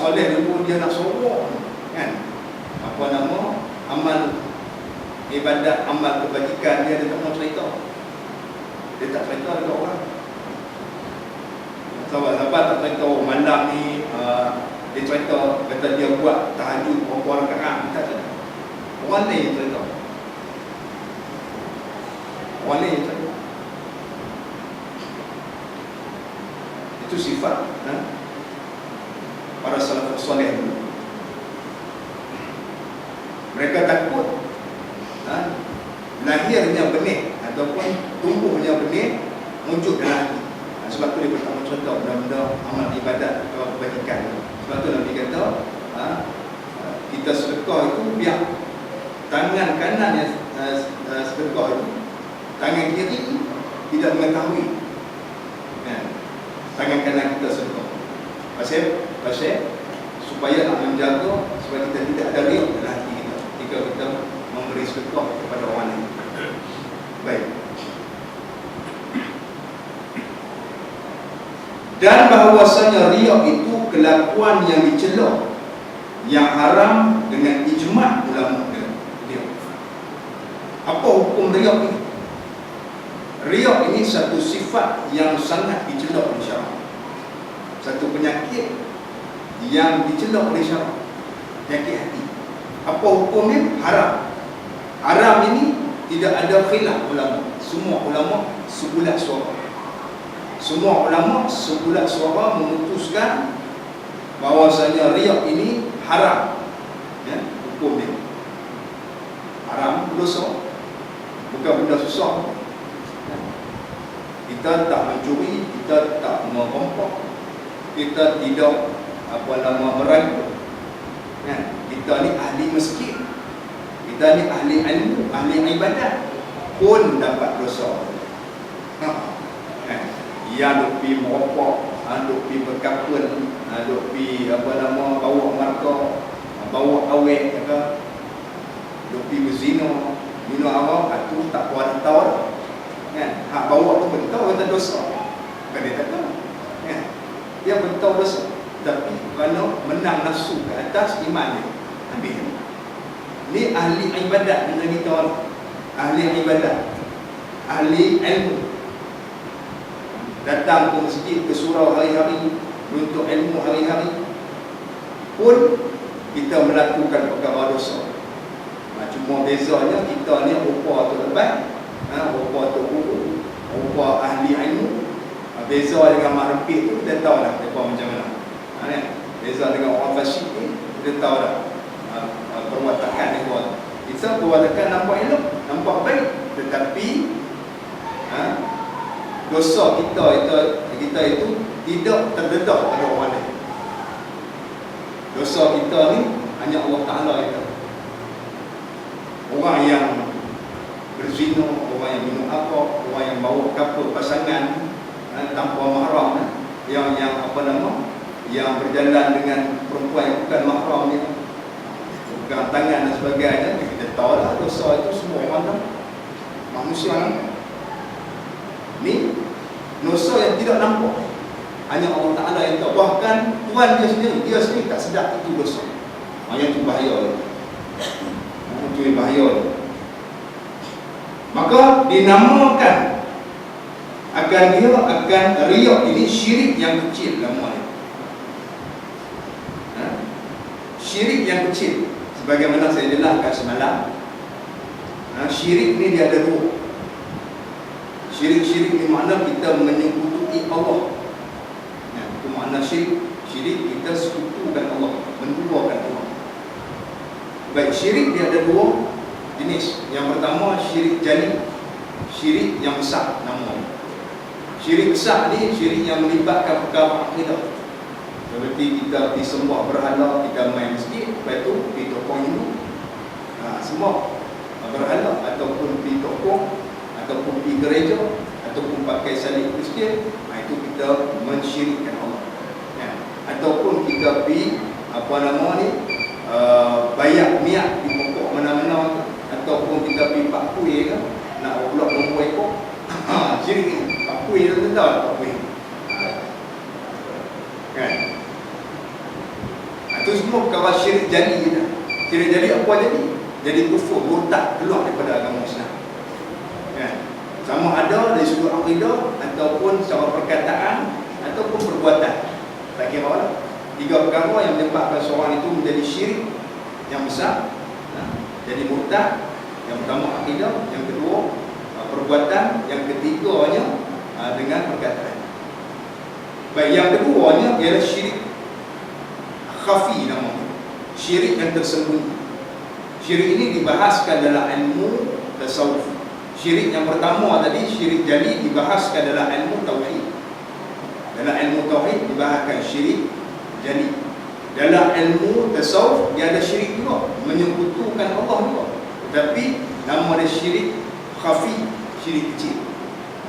soleh dulu dia nak sorok kan, apa nama, amal ibadat, amal kebajikan dia tak mau cerita. Dia tak cerita dekat orang. Sahabat-sahabat tak cerita malam ni dia cerita kata dia buat tahajud berapa rakaat, tak cerita. Orang lain yang cerita. Orang lain yang cerita. Itu sifat para salafus soleh dulu. Mereka takut lahirnya benih ataupun tumbuhnya benih muncul dalam hati. Sebab tu dia pertama contoh benda-benda amal ibadat atau kebajikan. Sebab tu Nabi kata kita sedekah itu biar tangan kanan yang sedekah itu, tangan kiri tidak mengetahui tangan kanan kita sedekah. Pasal supaya nak menjaga supaya kita tidak ada riak dalam hati kita ketika kita memberi sedekah kepada orang lain. Baik. Dan bahawasanya riak itu kelakuan yang dicela, yang haram dengan ijma' ulama dia. Apa hukum riak ini? Riak ini satu sifat yang sangat dicela oleh syarak. Satu penyakit yang dicela oleh syarak, penyakit hati. Apa hukumnya? Haram. Haram ini tidak ada khilaf ulama. Semua ulama sebulat suara. Semua ulama sebulat suara memutuskan bahawasanya riak ini haram. Hukum dia haram, dosa. Bukan benda susah. Kita tak mencuri, kita tak merampok, kita tidak merayu. Kita ni ahli masjid, kita ni ahli ilmu, ahli ibadat pun dapat dosa. Yang duk pi merokok, duk pi berkapun, duk pi bawa markah, bawa awet ke, duk pi berzina, minum arak, tu tak puas tahu kan. Hak bawa tu betul kata dosa. Bukan dia tak tahu. Dia betul dosa. Tapi kerana menang nafsu ke atas iman dia, habis. Ni ahli ibadat dengan kita orang. Ahli ibadat, ahli ilmu, datang ke masjid, ke surau hari-hari, untuk ilmu hari-hari, pun kita melakukan perkara dosa. Cuma bezanya kita ni rupa tu lebat, rupa tu guru, rupa ahli ilmu. Beza dengan mak rempit tu kita tahu dah mereka macam mana. Beza dengan orang fasik ni kita tahu dah perwatakan mereka. Kita perwatakan nampak elok, nampak baik, tetapi dosa kita itu tidak terdedah pada orang lain. Dosa kita ni hanya Allah Ta'ala itu. Orang yang berzina, orang yang minum alkohol, orang yang bawa kapal pasangan tanpa mahram, yang yang berjalan dengan perempuan yang bukan mahram dia, pegang tangan dan sebagainya. Kita tahu lah dosa itu semua orang manusia ni dosa yang tidak nampak, hanya Allah Ta'ala yang tahu. Bahkan Tuhan dia sendiri tak sedar itu dosa. Yang itu bahaya. Itu bahaya. Maka dinamakan akan riak ini syirik yang kecil namanya. Syirik yang kecil, sebagaimana saya jelaskan semalam. Syirik ni dia ada dua. Syirik ni makna kita menyekutukan Allah. Itu makna syirik. Syirik kita sekutukan Allah, menduakan Allah. Baik, syirik dia ada dua jenis. Yang pertama syirik jali, syirik yang besar namanya. Syirik besar ni syirik yang melibatkan perkara akidah. Seperti kita disembah berhala, kita main masjid, lepas tu pergi toko Hindu. Semua berhala, ataupun pergi toko, ataupun pergi gereja, ataupun pakai salib Kristian, itu kita mensyirikkan Allah. Ataupun kita pergi bayar niat di pokok mana-mana, ataupun kita pergi Pak Kui ke, nak pula nombor ekor. Syirik ni Pak Kui tu tahu Pak Kui kan. Itu semua perkara syirik jali je. Syirik jali apa jadi? Jadi kufur, murtad, keluar daripada agama Islam. Kan? Sama ada dari sudut akidah ataupun secara perkataan ataupun perbuatan. Tak kira lah. 3 perkara yang menyebabkan seorang itu menjadi syirik yang besar, jadi murtad. Yang pertama akidah, yang kedua perbuatan, yang ketiganya dengan perkataan. Baik, yang keduanya ialah syirik khafi namanya. Syirik yang tersembunyi. Syirik ini dibahaskan dalam ilmu tasawuf. Syirik yang pertama tadi, syirik jali, dibahaskan dalam ilmu tauhid. Dalam ilmu tauhid dibahaskan syirik jali. Dalam ilmu tasawuf dia ada syirik juga, menyekutukan Allah juga. Tetapi nama dia syirik khafi, syirik kecil.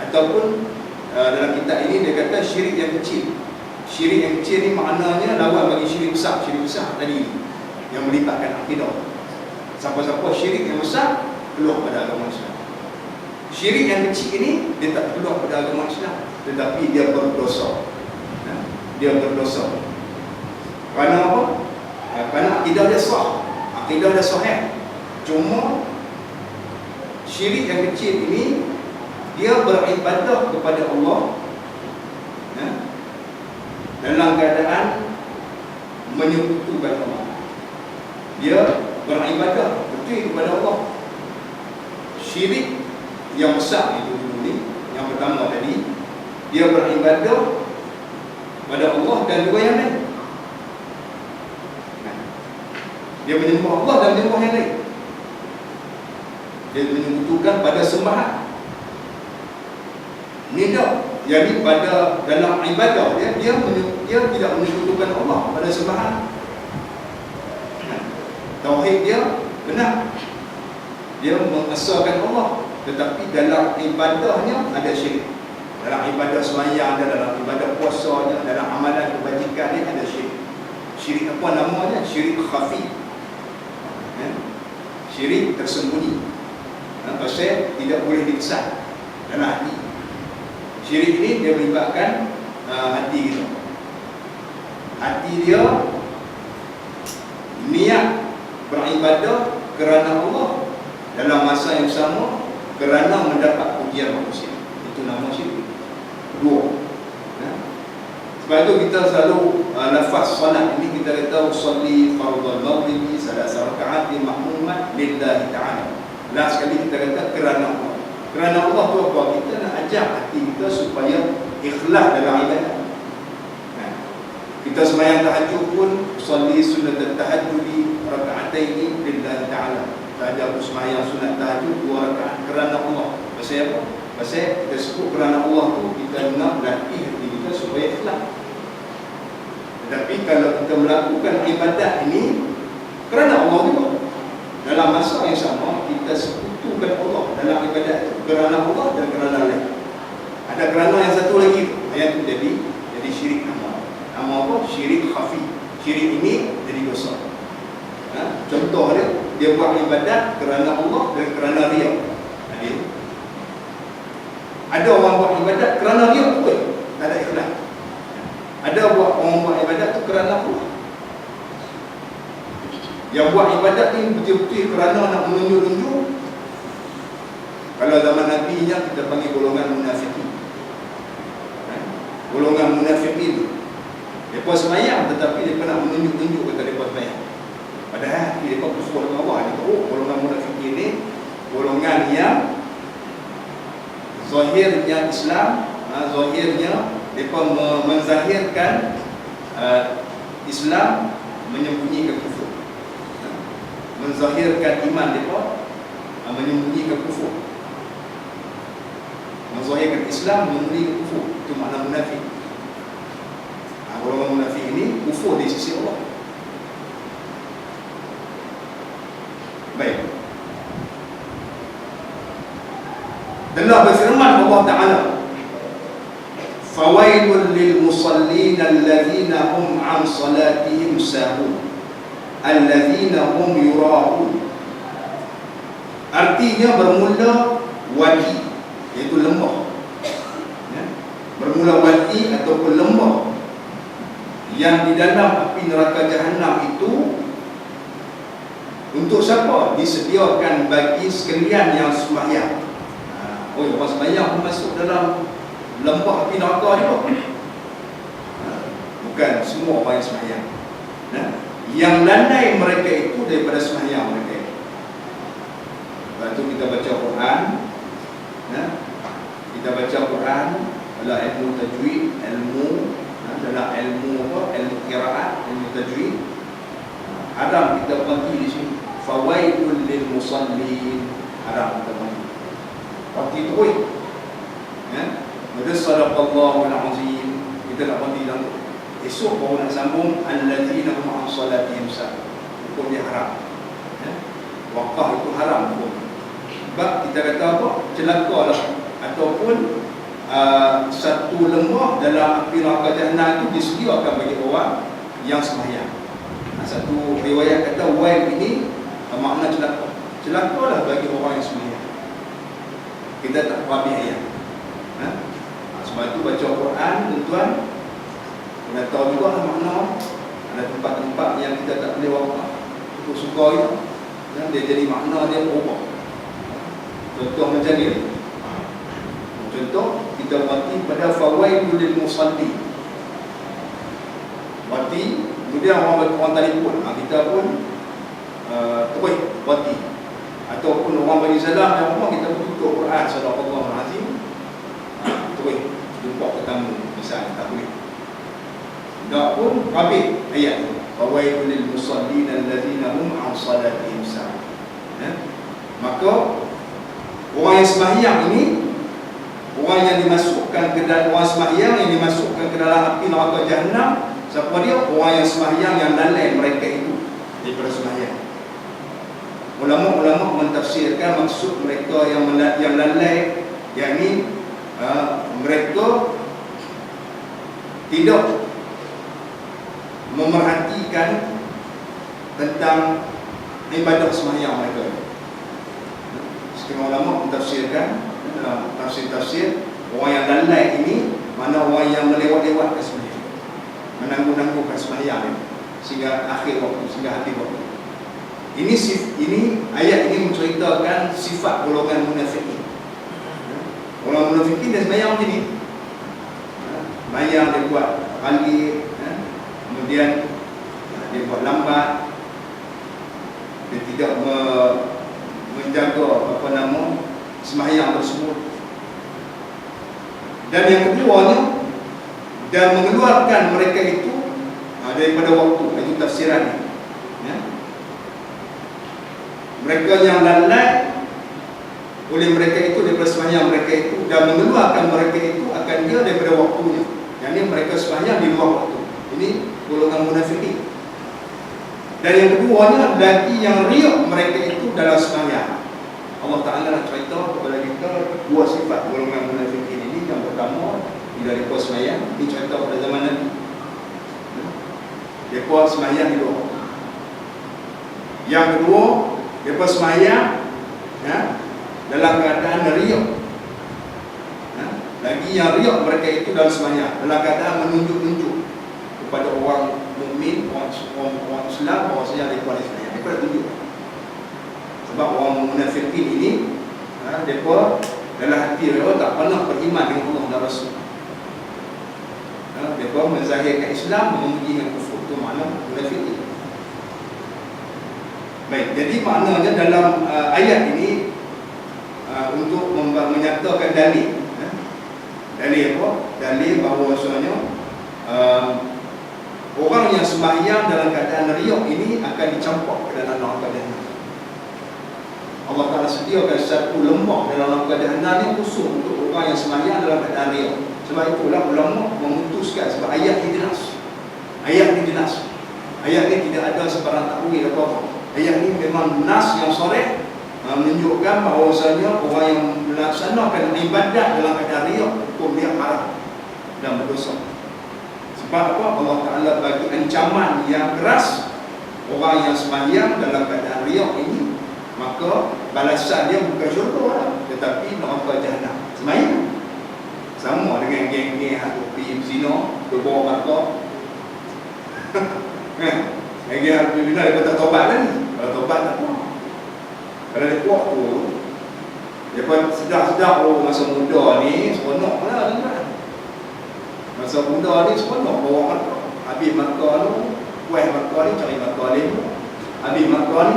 Ataupun dalam kitab ini dia kata syirik yang kecil. Syirik yang kecil ni maknanya lawan bagi syirik besar. Syirik besar tadi ni yang melibatkan akidah. Siapa-siapa syirik yang besar keluar pada agama Islam. Syirik yang kecil ini dia tak keluar pada agama Islam, tetapi dia berdosa. Dia berdosa. Kerana apa? Kerana akidah dia sah. Akidah dia sahih. Cuma syirik yang kecil ini dia beribadah kepada Allah dalam keadaan menyekutukan Allah. Dia beribadah betul kepada Allah. Syirik yang besar itu dulu ni, yang pertama tadi, dia beribadah kepada Allah dan dua yang lain. Dia menyembah Allah dan menyembah yang lain. Dia menyekutukan pada sembahan. Ini tak. Jadi pada dalam ibadah dia tidak menyekutukan Allah pada sembahan. Tauhid dia benar. Dia mengesahkan Allah, tetapi dalam ibadahnya ada syirik. Dalam ibadah sembahyang ada, dalam ibadah puasanya, dalam amalan kebajikan dia ada syirik. Syirik apa namanya? Syirik khafi. Syirik tersembunyi. Pasal tidak boleh dikesan dalam hati. Syirik ini dia melibatkan hati kita. Hati dia niat beribadah kerana Allah dalam masa yang sama kerana mendapat pujian manusia. Itu nama syirik. Dua. Sebab itu kita selalu lafaz salat ini kita kata usolli fardhal maghribi salasa rakaat bi ma'mumat lillahi ta'ala. Last sekali kita kata kerana Allah. Kerana Allah tu apa? Kita nak ajak hati kita supaya ikhlas dalam ibadah. Kita sembahyang tahajud pun usolli sunat tahajudi raka'ataini lillahi ta'ala. Kita ajak sembahyang sunat tahajud 2 rakaat kerana Allah. Pasal apa? Pasal kita sebut kerana Allah tu kita nak latih hati kita supaya ikhlas. Tetapi kalau kita melakukan ibadat ini kerana Allah juga, dalam masa yang sama kita sekutukan Allah dalam ibadat itu kerana Allah dan kerana lain. Ada kerana yang satu lagi, yang itu jadi syirik nama. Nama apa? Syirik khafi. Syirik ini jadi dosa. Contoh dia buat ibadat kerana Allah dan kerana riya. Ada orang buat ibadat kerana riya pun tak ada ikhlas. Ada orang buat ibadat tu kerana apa? Yang buat ibadat ni betul-betul kerana nak menunjuk-nunjuk. Kalau zaman Nabi nya kita panggil golongan munafikin. Golongan munafikin. Mereka sembahyang tetapi mereka nak menunjuk-nunjuk kata mereka sembahyang. Padahal mereka kufur dengan Allah. Golongan munafikin ni golongan yang zahirnya Islam, zahirnya mereka menzahirkan Islam, menyembunyikan kufur. Menzahirkan iman mereka, menyembunyikan kufur. Menzahirkan Islam, menyembunyikan kufur. Itu makna munafik. Golongan munafik ini kufur di sisi Allah. Baik. Dan Allah berfirman Allah Ta'ala, fawailul lil musallin alladhina hum an salatihim sahun alladhina hum yura'un. Artinya bermula wadi, iaitu lembah. Bermula wadi ataupun lembah yang di dalam api neraka jahanam itu untuk siapa? Disediakan bagi sekalian yang sembahyang. Oh, orang sembahyang pun masuk dalam lembah api neraka juga. Bukan semua orang yang sembahyang. Yang lalai mereka itu daripada sembahyang mereka. Lepas tu kita baca Quran, kita baca Quran adalah ilmu tajwid, adalah ilmu apa? Ilmu qiraat, ilmu tajwid. Haram kita berhenti di sini. Fawailul lil musallin. Haram kita berhenti. Berhenti terus. Maka sadaqallahul azim. Kita nak berhenti dalam tu. Esok baru nak sambung allazina hum an salatihim sahun. Hukum dia haram. Wakaf itu haram hukum. Sebab kita kata apa? Celakalah ataupun satu lembah dalam api neraka jahanam itu disediakan bagi orang yang sembahyang. Satu riwayat kata wail ini makna celaka. Celakalah bagi orang yang sembahyang. Kita tak faham ayat. Sebab itu baca Quran, tuan-tuan, kita tahu juga makna. Ada tempat-tempat yang kita tak boleh wakaf. Itu suka itu. Dia jadi makna dia berubah. Contoh macam ni. Contoh kita berhenti pada fawailul lil musalli. Berhenti, kemudian orang telefon, kita pun terus berhenti. Ataupun orang bagi salam yang rumah, kita pun tutup Quran sadaqallahul azim. Terus jumpa ketemu misalnya tak boleh. Tak pun habis ayat tu. Fawailul lil musallin allazina hum an salatihim sahun. Maka orang yang sembahyang ini, orang yang dimasukkan ke dalam, orang sembahyang yang dimasukkan ke dalam api neraka jahanam, siapa dia? Orang yang sembahyang yang lalai mereka itu daripada sembahyang. Ulama-ulama mentafsirkan maksud mereka yang lalai, yakni mereka tidak memerhatikan tentang ibadah sembahyang mereka. Setengah ulama mentafsirkan dalam tafsir-tafsir, orang yang lalai ini mana orang yang melewat-lewatkan sembahyang, menangguh-nangguhkan sembahyang sehingga akhir waktu, sehingga habis waktu. Ini ayat ini menceritakan sifat golongan munafikin. Orang munafikin dia sembahyang macam ni. Sembahyang dia buat balik, kemudian dia buat lambat, dia tidak menjaga sembahyang tersebut. Dan yang keduanya, dan mengeluarkan mereka itu daripada waktu. Itu tafsirannya. Mereka yang lalai oleh mereka itu daripada sembahyang mereka itu, dan mengeluarkan mereka itu akan dia daripada waktunya. Yang ini mereka sembahyang di luar waktu. Ini golongan munafikin. Dan yang keduanya, lagi yang riak mereka itu dalam sembahyang. Allah Ta'ala nak cerita kepada kita dua sifat golongan munafikin ini. Yang pertama, bila mereka sembahyang, ini cerita pada zaman Nabi. Mereka sembahyang di luar. Yang kedua, mereka sembahyang dalam keadaan riak. Lagi yang riak mereka itu dalam sembahyang, dalam keadaan menunjuk-nunjuk kepada orang mukmin, orang Islam, bahawasanya mereka ada sembahyang. Mereka dah tunjuk. Sebab orang munafikin ini, mereka dalam hati mereka tak pernah beriman dengan Allah dan Rasul. Mereka menzahirkan Islam, memuji dengan kufur. Itu makna munafikin. Baik, jadi maknanya dalam ayat ini untuk menyatakan dalil. Dalil apa? Dalil bahawasanya orang yang sembahyang dalam keadaan riak ini akan dicampak ke dalam neraka jahanam. Allah Ta'ala sediakan satu lembah dalam neraka jahanam ini khusus untuk orang yang sembahyang dalam keadaan riak. Sebab itulah ulama memutuskan, sebab ayat ini jelas. Ayat ini jelas. Ayat ini tidak ada sebarang takwil apa-apa. Ayat ini memang nas yang sharih, menunjukkan bahawasanya orang yang melaksanakan ibadat dalam keadaan riak, hukum dia haram dan berdosa. Sebab apa? Allah Ta'ala bagi ancaman yang keras orang yang sembahyang dalam keadaan riak ini, maka balasan dia bukan syurga lah, tetapi neraka jahanam. Sembahyang sama dengan geng-geng hati zina, berbawa mata, Lagi Alhamdulillah dia tak tobat kan. Kalau tobat tak kuat. Kalau dia kuat tu, dia pun sedap-sedap masa muda ni seronok lah kan. Masa muda ni seronok bawa mata. Habis mata tu, kuih mata ni cari mata lain. Habis mata ni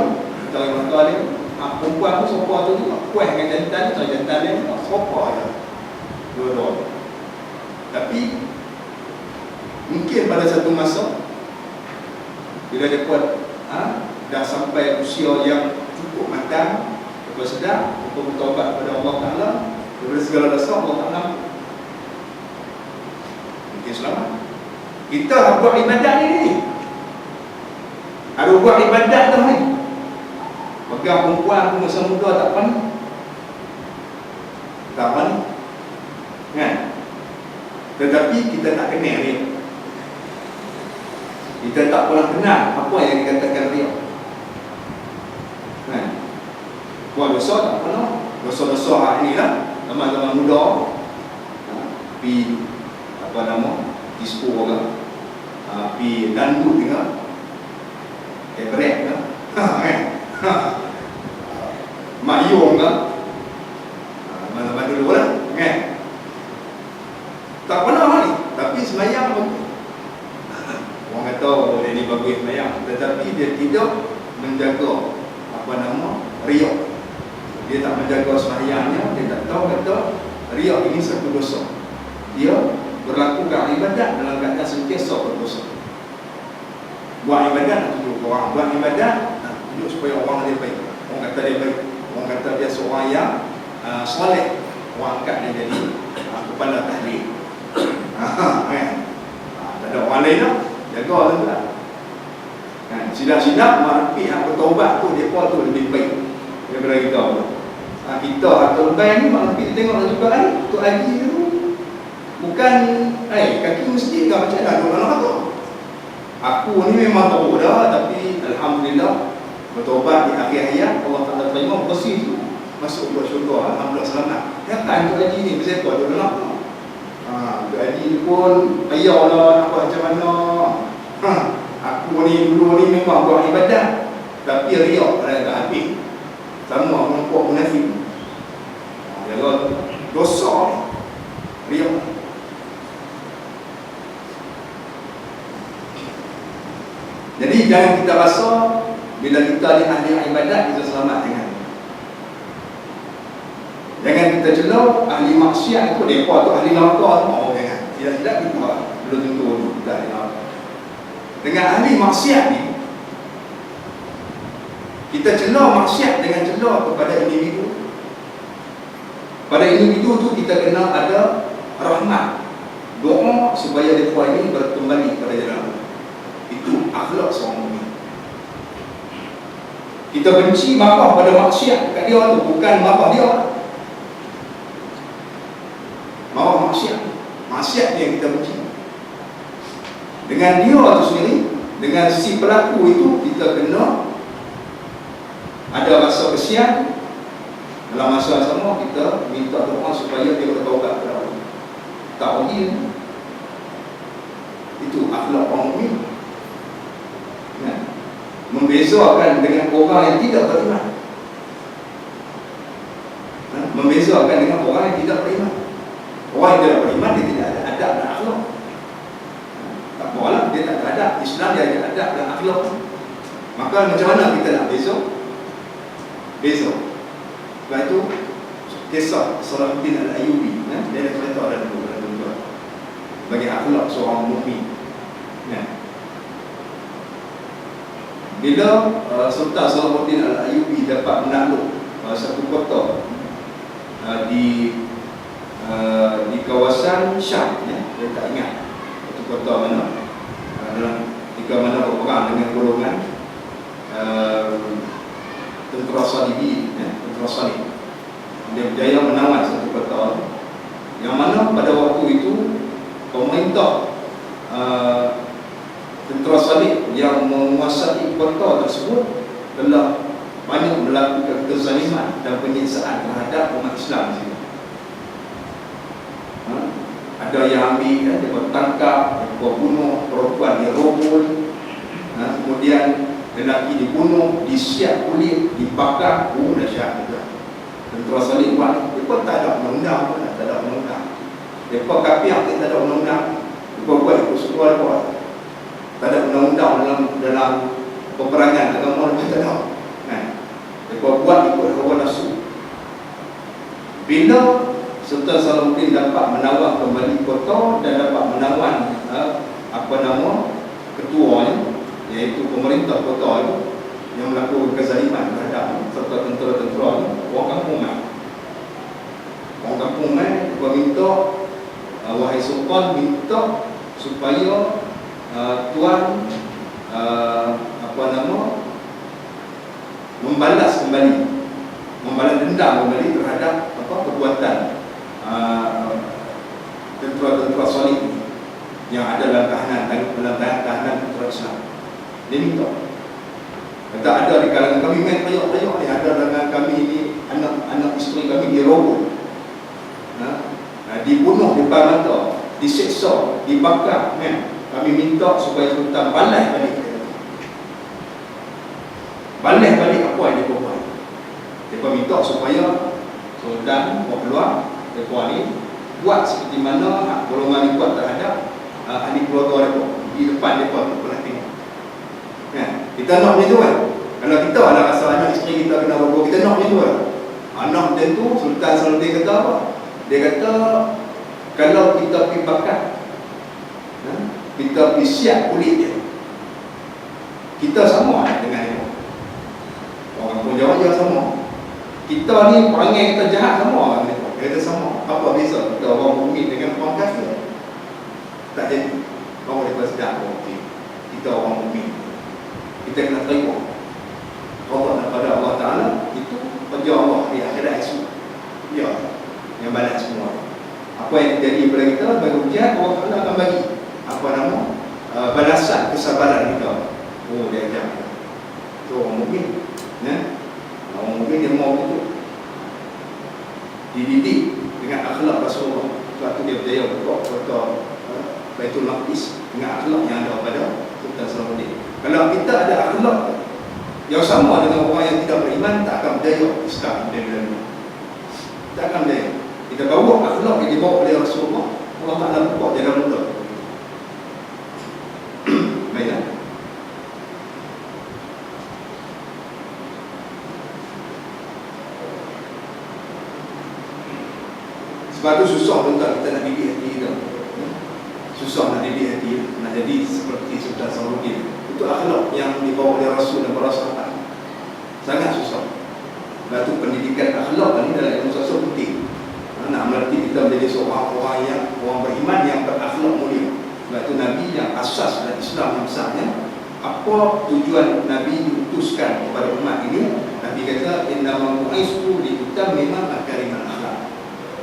cari mata lain. Perempuan tu sopa tu juga kuih dengan jantan ni cari jantan lain. Sopa je. Dua-dua. Tapi mungkin pada satu masa bila dia kuat dah sampai usia yang cukup matang, bersedar untuk bertaubat kepada Allah Ta'ala daripada segala dosa, Allah Ta'ala mungkin selamat. Kita buat ibadat ni ada buat ibadat tu ni, pegang perempuan pun masa muda tak pandai, tak pandai kan. Tetapi kita tak kenal dia, kita tak pernah kenal apa yang dikatakan dia kan. Buat dosa tak pernah. Dosa-dosa hari ni lah teman-teman muda pergi apa nama disco ke, pergi dandut ke, break ke, kan, mayung ke, mana-mana dulu lah kan. Tak pernah ni, tapi semayang pun orang kata dia ni bagus semayang, tetapi dia tidak menjaga apa nama riak. Dia tak menjaga semayangnya, dia tak tahu kata riak ini satu dosa. Dia berlakukan ibadat dalam keadaan sentiasa berdosa. Buat ibadat nak tunjuk orang, buat ibadat nak tunjuk supaya orang dia baik. Orang kata dia baik, orang kata dia seorang yang soleh, orang angkat dia jadi kepala tahlil. Kan? Tak ada orang lain lah, jaga tu lah kan. Sidap-sidap marapi yang bertaubat tu, mereka tu lebih baik daripada kita tu. Kita atau lebai ni marapi tengok juga kan, Tok Haji tu bukan kaki masjid ke macam mana dia orang kata. Aku ni memang tahu dah, tapi Alhamdulillah bertaubat di akhir hayat, Allah Ta'ala terima, bersih tu, masuk buat syurga, Alhamdulillah selamat. Ya kan Tok Haji ni bersiapa dia nak. Tok Haji pun payahlah nak buat macam mana. Aku ni dulu ni memang buat ibadat, tapi riak pada tak habis. Sama kelompok munafik. Jaga dosa riak. Jadi jangan kita rasa bila kita ni ahli ibadat kita selamat, jangan kita celah ahli maksiat itu mereka tu ahli neraka tu. Jangan. Tidak kita belum tentu kita ahli neraka. Dengan ahli maksiat ni kita celah maksiat dengan celah kepada individu. Pada individu tu kita kena ada rahmat, doa supaya mereka ini berkembali kepada jalan Allah. Itu akhlak seorang mukmin. Kita benci marah pada maksiat kat dia tu, bukan marah dia. Marah maksiat dia yang kita benci. Dengan dia tu sendiri, dengan si pelaku itu, kita kena ada rasa kesian. Dalam masa yang sama kita minta doa supaya dia bertaubat kepada Allah. Tauhid itu akhlak orang mukmin. Membezakan dengan orang yang tidak beriman. Membezakan dengan orang yang tidak beriman. Orang yang tidak beriman dia tidak ada adab dan akhlak. Tak apalah, dia tak ada adab. Islam dia ada adab dan akhlak. Maka macam mana kita nak beza? Sebab itu kisah Salahuddin Al-Ayyubi, dia ada cerita ada dua bagi akhlak seorang mukmin. Bila Sultan Salahuddin Al-Ayyubi dapat menakluk satu kota di kawasan Syam, dia tak ingat satu kota mana, jika mana berperang dengan golongan tentera Salibi, tentera Salib. Dia berjaya menawan satu kota yang mana pada waktu itu pemerintah tentera Salib yang menguasai kota tersebut telah banyak melakukan kezaliman dan penyiksaan terhadap umat Islam di sini. Ada yang ambil, dia bertangkap, dia bunuh, perempuan dia robol, lelaki dibunuh, disiap kulit, dibakar, dahsyat juga. Tentera Salib buat ni, mereka tak ada undang-undang pun, tak ada undang-undang. Mereka kafir tak ada undang-undang. Mereka buat ikut suruh buat. Tak ada undang-undang dalam peperangan agama, mereka tak ada. Kan? Mereka buat ikut hawa nafsu. Bila Sultan Salahuddin dapat menawar kembali kota dan dapat menawan ketuanya, iaitu pemerintah kota itu yang melakukan kezaliman terhadap serta tentera-tentera itu, orang kampung mai. Orang kampung mai minta, wahai Sultan, minta supaya tuan membalas dendam kembali terhadap perbuatan tentera-tentera Salib yang ada dalam tahanan tentera Islam. Dia minta, kata ada di kalangan kami main payah-payah ni, ada dalam kami ni anak isteri kami dirobol, dibunuh di depan mata, diseksa, dibakar, kan? Kami minta supaya Sultan balas balik apa yang dia buat. Mereka minta supaya Sultan mau keluar, mereka ni buat seperti mana golongan ni buat terhadap ahli keluarga mereka di depan mereka untuk pernah tengok. Kan? Kita nak macam tu kan? Kalau kita ada rasa anak isteri kita kena roboh, kita nak macam tu kan? Anak macam tu, Sultan Salahuddin kata apa? Dia kata, kalau kita pergi bakar, kita pergi siap kulit dia, kita sama dengan dia. Orang pun jawab dia sama. Kita ni perangai kita jahat sama dengan dia. Dia kata sama. Apa beza kita orang mukmin dengan orang kafir? Tak jadi. Orang boleh bersedar, okay, kita orang mukmin, kita kena terima Allah daripada Allah Ta'ala. Itu kerja Allah di akhirat esok. Ya, yang balas semua. Apa yang terjadi kepada kita bagi ujian, Allah Ta'ala akan bagi balasan kesabaran kita. Oh, dia ajar kita. Itu orang mukmin. Orang mukmin dia mau itu dididik dengan akhlak Rasulullah. Sebab itu dia berjaya kota Baitul Maqdis dengan akhlak yang ada pada Sultan Salahuddin. Kalau kita ada akhlak yang sama dengan orang yang tidak beriman, tak akan berjaya Islam dan tak akan berjaya. Kita bawa akhlak yang dibawa oleh Rasulullah, Allah Ta'ala buat jalan mudah. Baiklah. Sebab itu susah untuk kita nak didik hati kita. Susah nak didik hati, nak jadi seperti Sultan Salahuddin. Itu akhlak yang dibawa oleh Rasul dan para sahabat. Sangat susah. Sebab itu pendidikan akhlak ini adalah yang susah penting. Nak melatih kita menjadi seorang orang yang beriman yang berakhlak mulia. Sebab itu Nabi yang asas dan Islam yang besarnya, apa tujuan Nabi diutuskan kepada umat ini? Nabi kata, innama bu'istu liutammima makarimal akhlak.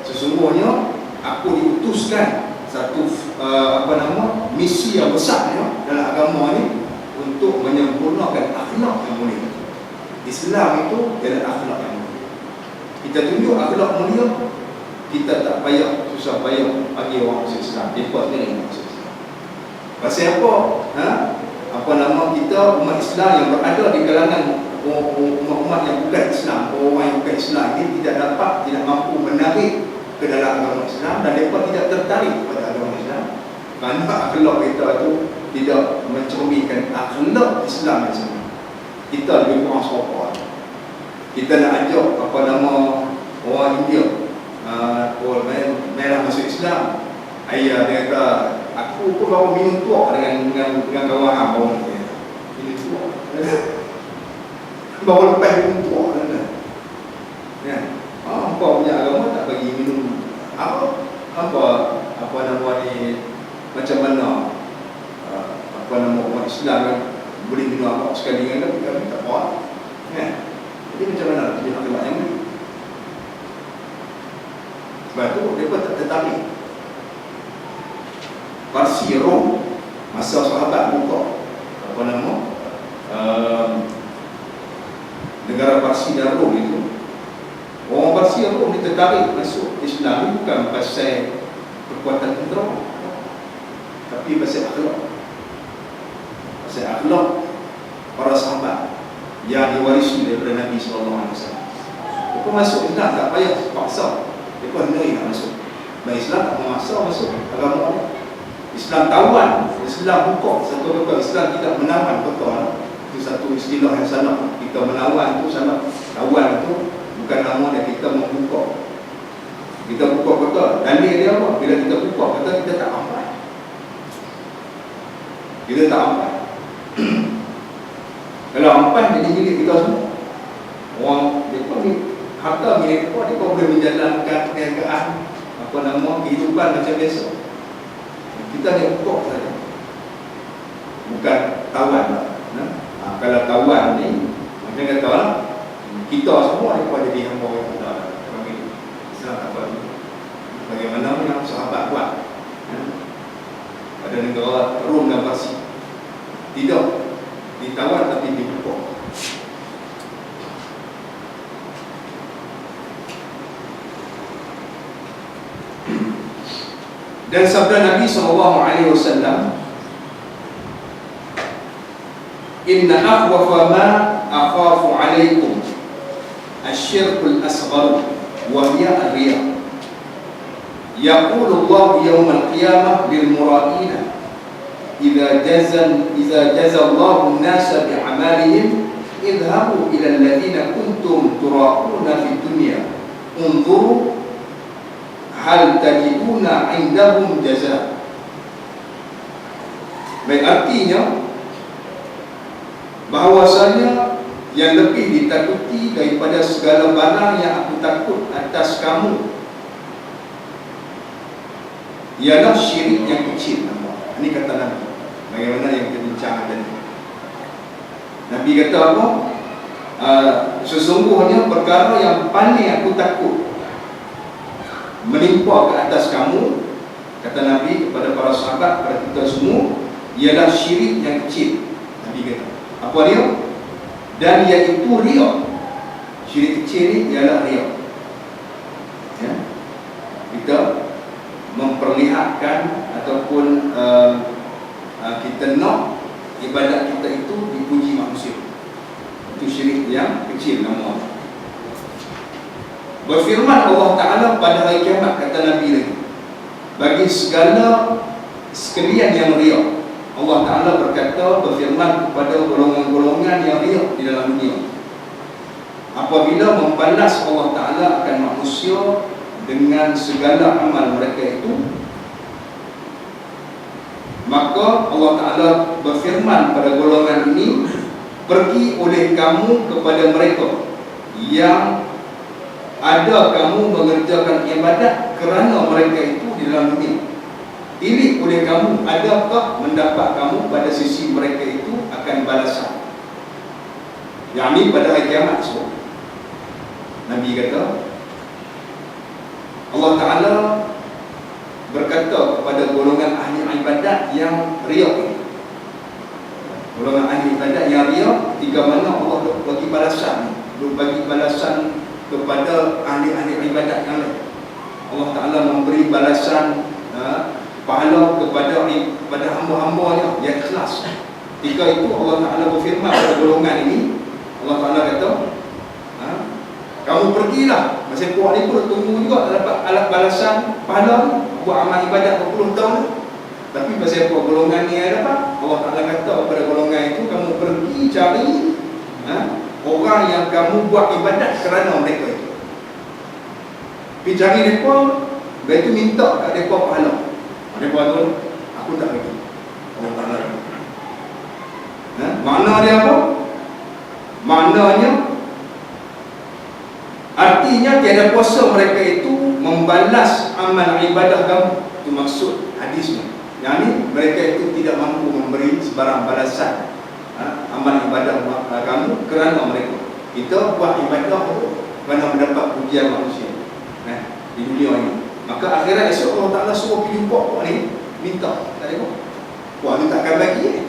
Sesungguhnya aku diutuskan satu misi yang besar dalam agama ni untuk menyempurnakan akhlak yang mulia. Islam itu adalah akhlak yang mulia. Kita tunjuk akhlak mulia, kita tak payah susah payah bagi orang masuk Islam. Mereka sendiri masuk Islam. Pasal apa? Kita umat Islam yang berada di kalangan umat yang bukan Islam, orang yang bukan Islam ini tidak mampu menarik ke dalam agama Islam, dan mereka tidak tertarik pada agama Islam kerana akhlak kita itu tidak mencerminkan akhlak Islam yang sebenarnya. Kita lebih kurang sopan. Kita nak ajak orang India merah masuk Islam. Ayah dia kata, aku pun baru minum tuak dengan kawan hang baru ni. Minum tuak. Baru lepas minum tuak kan. Apa punya agama tak bagi minum macam mana orang Islam kan boleh minum apa sekali dengan kami tak apa kan. Jadi macam mana dia nak buat yang ni? Sebab tu mereka tak tertarik. Parsi Rom masa sahabat buka negara Parsi dan Rom itu, orang Parsi dan Rom tertarik masuk Islam ni bukan pasal kekuatan tentera, tapi pasal akhlak. Pasal akhlak para sahabat. yang diwarisi daripada Nabi SAW. Mereka masuk Islam tak payah paksa. Mereka hendak nak masuk. Dan Islam tak memaksa masuk agama Allah. Islam tawan, Islam buka. Satu kata Islam tidak menawan, betul. Itu satu istilah yang salah. Kita menawan itu salah. Tawan itu bukan nama dia, kita membuka. Kita buka betul. Dalil dia apa? Bila kita buka kata kita tak ampai. Kita tak ampai. Kalau ampai jadi milik kita semua. Orang mereka ni harta milik mereka, mereka boleh menjalankan perniagaan, apa nama, kehidupan macam biasa. Kita hanya buka saja. Bukan tawan. Kalau tawan ni macam kata lah, kita semua mereka jadi hamba orang kita. Islam tak buat. Bagaimana yang sahabat buat. Pada negara Rom dan Parsi. Tidak ditawan tapi dibuka. Dan sabda Nabi SAW, inna akhwafa ma akhafu alaikum asyirkul asghar wa hiya ar-riya. Yaqulu Allah yawm al-qiyamah lil mura'ina idza jaza Allahu an-nasa bi'amalihim idhabu ila alladhina kuntum tura'una fid dunya unzuru hal tajiduna indahum jaza. Baik, artinya bahawasanya yang lebih ditakuti daripada segala barang yang aku takut atas kamu ialah syirik yang kecil. Ini kata Nabi. Bagaimana yang kita bincang tadi. Nabi kata apa? Sesungguhnya perkara yang paling aku takut menimpa ke atas kamu, kata Nabi kepada para sahabat, kepada kita semua, ialah syirik yang kecil. Nabi kata, apa dia? Dan iaitu riya. Syirik kecil ni ialah riya. Ya? Kita memperlihatkan ataupun kita nak ibadat kita itu dipuji manusia. Itu syirik yang kecil nama. Berfirman Allah Ta'ala pada hari kiamat, kata Nabi lagi, bagi segala sekalian yang riya, Allah Ta'ala berkata, berfirman kepada golongan-golongan yang riya di dalam dunia, apabila membalas Allah Ta'ala akan manusia dengan segala amal mereka itu, maka Allah Ta'ala berfirman pada golongan ini, pergi oleh kamu kepada mereka yang ada kamu mengerjakan ibadat kerana mereka itu di dalam dunia. Pilih oleh kamu, adakah mendapat kamu pada sisi mereka itu akan balasan, yang ini pada hari kiamat semua. Nabi kata, Allah Ta'ala berkata kepada golongan ahli ibadat yang riya ini, golongan ahli ibadat yang riya, ketika mana Allah bagi balasan, bagi balasan kepada ahli-ahli ibadat yang lain. Allah Ta'ala memberi balasan pahala kepada hamba-hambanya yang ikhlas. Ketika itu Allah Ta'ala berfirman pada golongan ini, Allah Ta'ala kata, kamu pergilah. Masa puak ni pun tunggu juga dapat alat balasan pahala buat amal ibadat berpuluh tahun. Tapi pasal puak golongan ni ada apa? Allah Ta'ala kata kepada golongan itu, kamu pergi cari orang yang kamu buat ibadat kerana mereka itu. Pergi cari mereka, lepas itu minta kat mereka pahala. Mereka tu, aku tak bagi. Allah Ta'ala. Makna dia apa? Maknanya, artinya tiada kuasa mereka itu membalas amal ibadah kamu. Itu maksud hadisnya. Yang ni, mereka itu tidak mampu memberi sebarang balasan amal ibadah kamu kerana mereka. Kita buat ibadah kerana mendapat pujian manusia di dunia ini. Maka akhirat esok Allah Ta'ala suruh pergi jumpa puak ni, minta tak ada puak ni takkan bagi.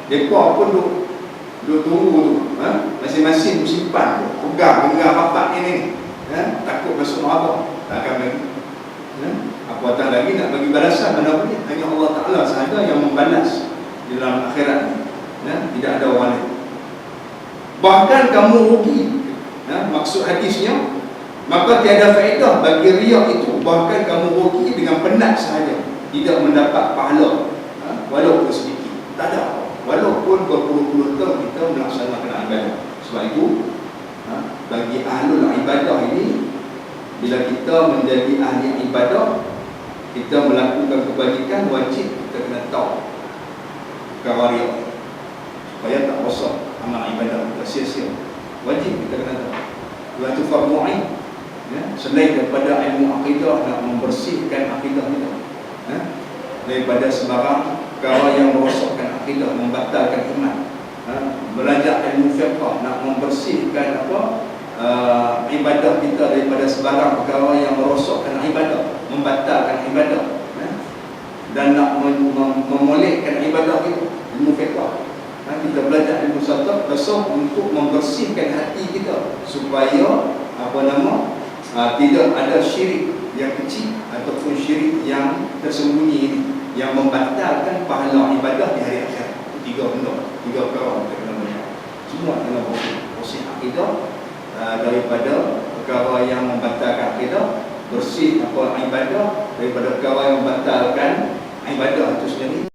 Mereka pun duduk tunggu tu, masing-masing simpan tu, pegang bapak ni takut masuk neraka, takkan bagi. Apatah lagi nak bagi balasan, mana boleh. Hanya Allah Ta'ala sahaja yang membalas di dalam akhirat ni. Tidak ada orang lain. bahkan kamu rugi. Maksud hadisnya, maka tiada faedah bagi riak itu, bahkan kamu rugi dengan penat sahaja, tidak mendapat pahala, walaupun sedikit. Tak ada, walaupun berpuluh-puluh tahun kita melaksanakan ibadah. Sebab itu bagi ahlul ibadah ini, bila kita menjadi ahli ibadah, kita melakukan kebajikan, wajib kita kena tahu perkara riak, supaya tak rosak amal ibadah kita sia-sia. Wajib kita kena tahu. Itu fardu ain. Selain daripada ilmu akidah, nak membersihkan akidah kita, daripada sembarang perkara yang merosakkan akidah, membatalkan iman. Belajar ilmu fiqh, nak membersihkan ibadah kita daripada sebarang perkara yang merosakkan ibadah, membatalkan ibadah, dan nak memolehkan ibadah itu, ilmu fiqh. Kita belajar ilmu tasawuf untuk membersihkan hati kita, supaya tidak ada syirik yang kecil ataupun syirik yang tersembunyi ini, yang membatalkan pahala ibadah di hari akhirat. Tiga benda, tiga perkara kita kena belajar. Semua kena bersih akidah daripada perkara yang membatalkan akidah, bersih ibadah daripada perkara yang membatalkan ibadah itu sendiri.